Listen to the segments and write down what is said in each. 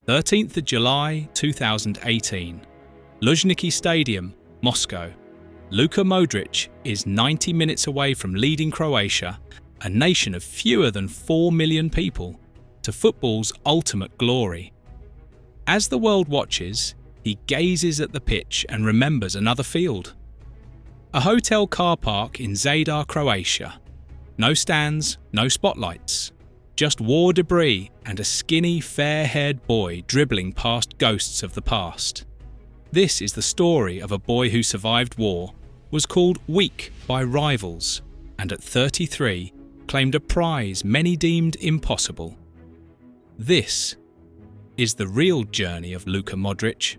13th of July 2018, Luzhniki Stadium, Moscow. Luka Modrić is 90 minutes away from leading Croatia, a nation of fewer than 4 million people, to football's ultimate glory. As the world watches, he gazes at the pitch and remembers another field. A hotel car park in Zadar, Croatia. No stands, no spotlights. Just war debris and a skinny, fair-haired boy dribbling past ghosts of the past. This is the story of a boy who survived war, was called weak by rivals, and at 33 claimed a prize many deemed impossible. This is the real journey of Luka Modrić.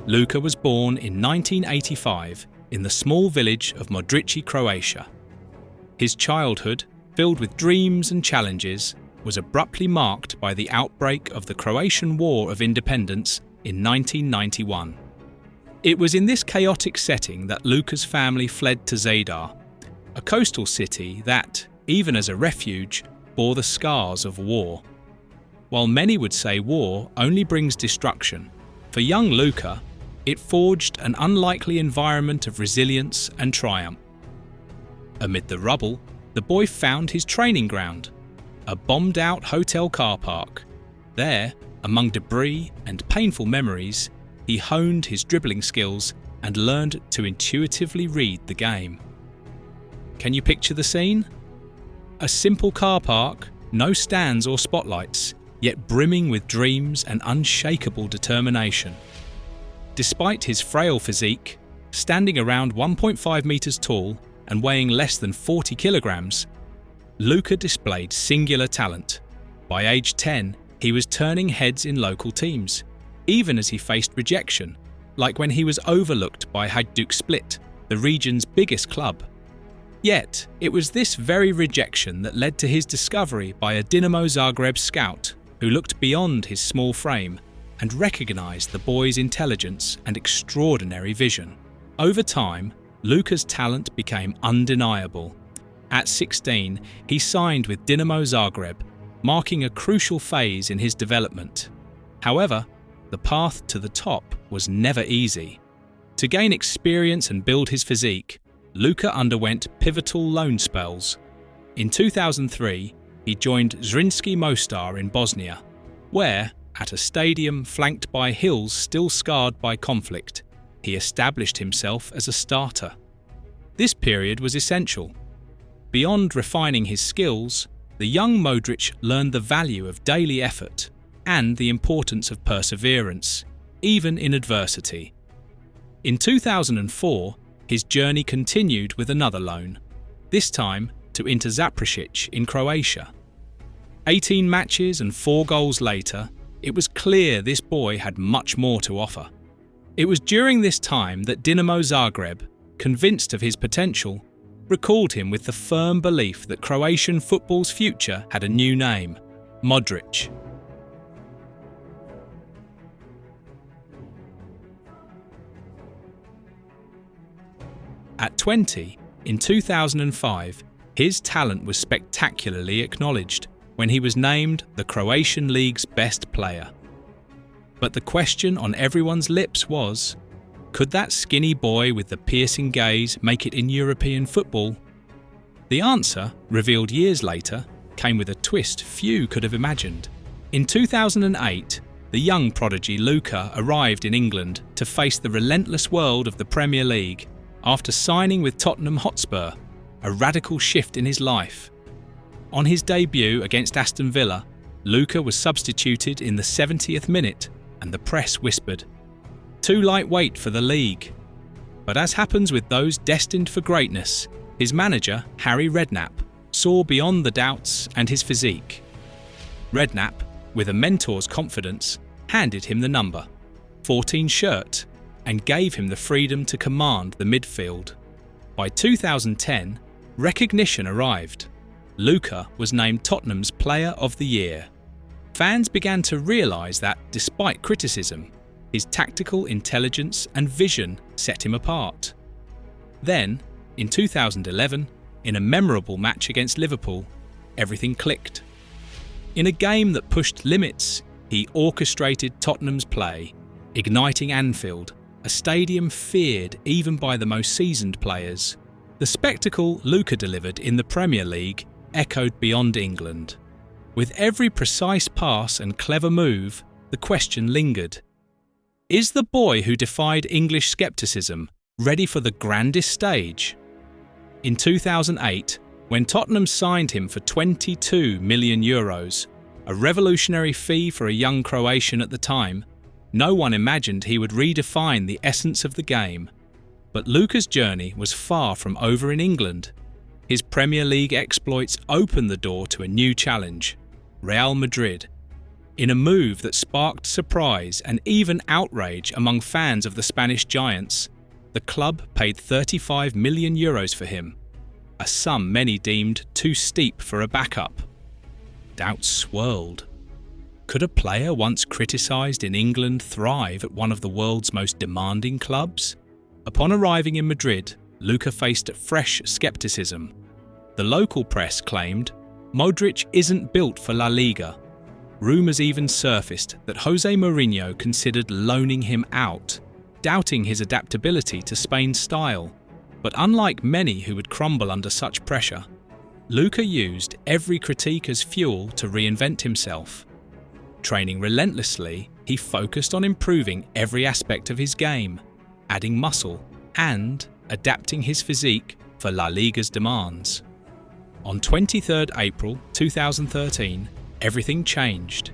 Luka was born in 1985 in the small village of Modrici, Croatia. His childhood, filled with dreams and challenges, was abruptly marked by the outbreak of the Croatian War of Independence in 1991. It was in this chaotic setting that Luka's family fled to Zadar, a coastal city that, even as a refuge, bore the scars of war. While many would say war only brings destruction, for young Luka, it forged an unlikely environment of resilience and triumph. Amid the rubble, the boy found his training ground, a bombed-out hotel car park. There, among debris and painful memories, he honed his dribbling skills and learned to intuitively read the game. Can you picture the scene? A simple car park, no stands or spotlights, yet brimming with dreams and unshakable determination. Despite his frail physique, standing around 1.5 meters tall and weighing less than 40 kilograms, Luka displayed singular talent. By age 10, he was turning heads in local teams, even as he faced rejection, like when he was overlooked by Hajduk Split, the region's biggest club. Yet, it was this very rejection that led to his discovery by a Dinamo Zagreb scout who looked beyond his small frame and recognized the boy's intelligence and extraordinary vision. Over time, Luka's talent became undeniable. At 16, he signed with Dinamo Zagreb, marking a crucial phase in his development. However, the path to the top was never easy. To gain experience and build his physique, Luka underwent pivotal loan spells. In 2003, he joined Zrinjski Mostar in Bosnia, where, at a stadium flanked by hills still scarred by conflict, he established himself as a starter. This period was essential. Beyond refining his skills, the young Modrić learned the value of daily effort and the importance of perseverance, even in adversity. In 2004, his journey continued with another loan, this time to Inter Zaprešić in Croatia. 18 matches and 4 goals later, it was clear this boy had much more to offer. It was during this time that Dinamo Zagreb, convinced of his potential, recalled him with the firm belief that Croatian football's future had a new name: Modrić. At 20, in 2005, his talent was spectacularly acknowledged when he was named the Croatian League's best player. But the question on everyone's lips was, could that skinny boy with the piercing gaze make it in European football? The answer, revealed years later, came with a twist few could have imagined. In 2008, the young prodigy Luka arrived in England to face the relentless world of the Premier League after signing with Tottenham Hotspur, a radical shift in his life. On his debut against Aston Villa, Luka was substituted in the 70th minute and the press whispered, "Too lightweight for the league." But as happens with those destined for greatness, his manager, Harry Redknapp, saw beyond the doubts and his physique. Redknapp, with a mentor's confidence, handed him the number 14 shirt and gave him the freedom to command the midfield. By 2010, recognition arrived. Luka was named Tottenham's Player of the Year. Fans began to realise that, despite criticism, his tactical intelligence and vision set him apart. Then, in 2011, in a memorable match against Liverpool, everything clicked. In a game that pushed limits, he orchestrated Tottenham's play, igniting Anfield, a stadium feared even by the most seasoned players. The spectacle Luka delivered in the Premier League echoed beyond England. With every precise pass and clever move, the question lingered. Is the boy who defied English scepticism ready for the grandest stage? In 2008, when Tottenham signed him for €22 million, a revolutionary fee for a young Croatian at the time, no one imagined he would redefine the essence of the game. But Luka's journey was far from over in England. His Premier League exploits opened the door to a new challenge, Real Madrid. In a move that sparked surprise and even outrage among fans of the Spanish giants, the club paid €35 million for him, a sum many deemed too steep for a backup. Doubts swirled. Could a player once criticised in England thrive at one of the world's most demanding clubs? Upon arriving in Madrid, Luka faced fresh scepticism. The local press claimed, "Modrić isn't built for La Liga." Rumours even surfaced that Jose Mourinho considered loaning him out, doubting his adaptability to Spain's style. But unlike many who would crumble under such pressure, Luka used every critique as fuel to reinvent himself. Training relentlessly, he focused on improving every aspect of his game, adding muscle and adapting his physique for La Liga's demands. On 23rd April 2013, everything changed.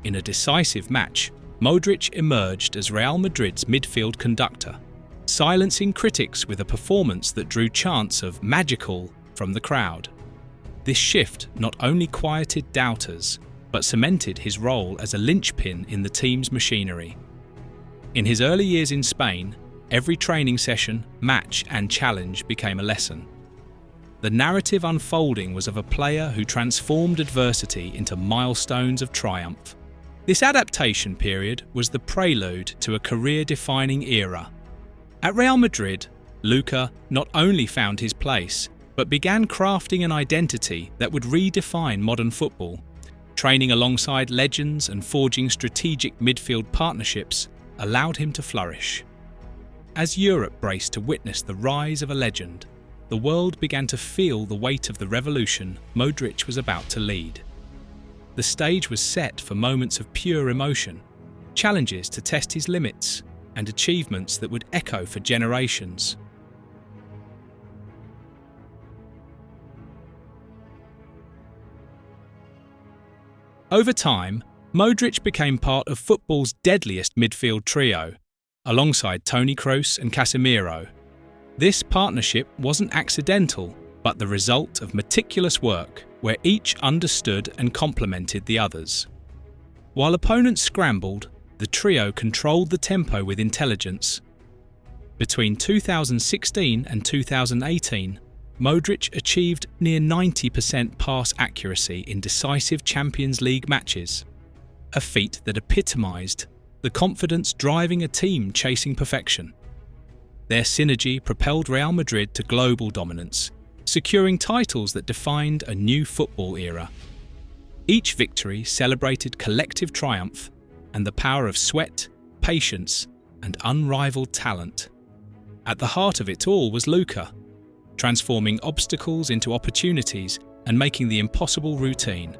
In a decisive match, Modrić emerged as Real Madrid's midfield conductor, silencing critics with a performance that drew chants of "magical" from the crowd. This shift not only quieted doubters, but cemented his role as a linchpin in the team's machinery. In his early years in Spain, every training session, match and challenge became a lesson. The narrative unfolding was of a player who transformed adversity into milestones of triumph. This adaptation period was the prelude to a career-defining era. At Real Madrid, Luka not only found his place, but began crafting an identity that would redefine modern football. Training alongside legends and forging strategic midfield partnerships allowed him to flourish. As Europe braced to witness the rise of a legend, the world began to feel the weight of the revolution Modrić was about to lead. The stage was set for moments of pure emotion, challenges to test his limits, and achievements that would echo for generations. Over time, Modrić became part of football's deadliest midfield trio, alongside Toni Kroos and Casemiro. This partnership wasn't accidental, but the result of meticulous work where each understood and complemented the others. While opponents scrambled, the trio controlled the tempo with intelligence. Between 2016 and 2018, Modrić achieved near 90% pass accuracy in decisive Champions League matches, a feat that epitomised the confidence driving a team chasing perfection. Their synergy propelled Real Madrid to global dominance, securing titles that defined a new football era. Each victory celebrated collective triumph and the power of sweat, patience, and unrivaled talent. At the heart of it all was Luka, transforming obstacles into opportunities and making the impossible routine.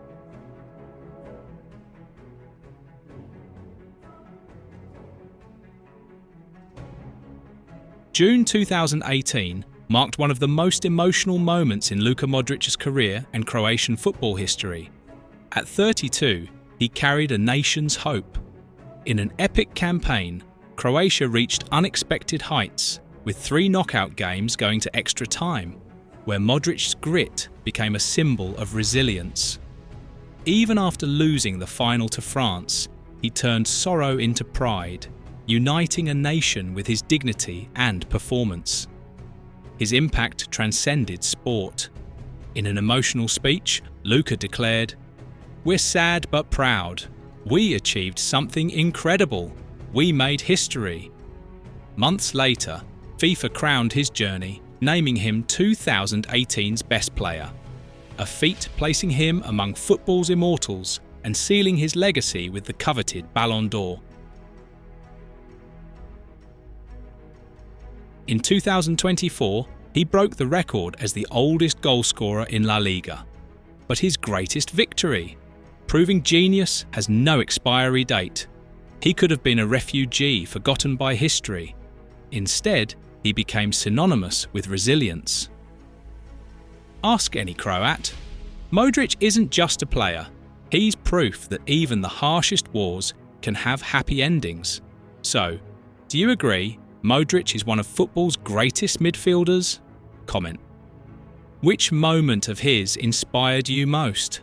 June 2018 marked one of the most emotional moments in Luka Modric's career and Croatian football history. At 32, he carried a nation's hope. In an epic campaign, Croatia reached unexpected heights, with 3 knockout games going to extra time, where Modric's grit became a symbol of resilience. Even after losing the final to France, he turned sorrow into pride, uniting a nation with his dignity and performance. His impact transcended sport. In an emotional speech, Luka declared, "We're sad but proud. We achieved something incredible. We made history." Months later, FIFA crowned his journey, naming him 2018's best player. a feat placing him among football's immortals and sealing his legacy with the coveted Ballon d'Or. In 2024, he broke the record as the oldest goalscorer in La Liga. But his greatest victory? Proving genius has no expiry date. He could have been a refugee forgotten by history. Instead, he became synonymous with resilience. Ask any Croat. Modrić isn't just a player. He's proof that even the harshest wars can have happy endings. So, do you agree Modrić is one of football's greatest midfielders? Comment. Which moment of his inspired you most?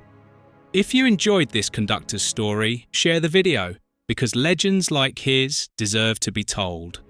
If you enjoyed this conductor's story, share the video, because legends like his deserve to be told.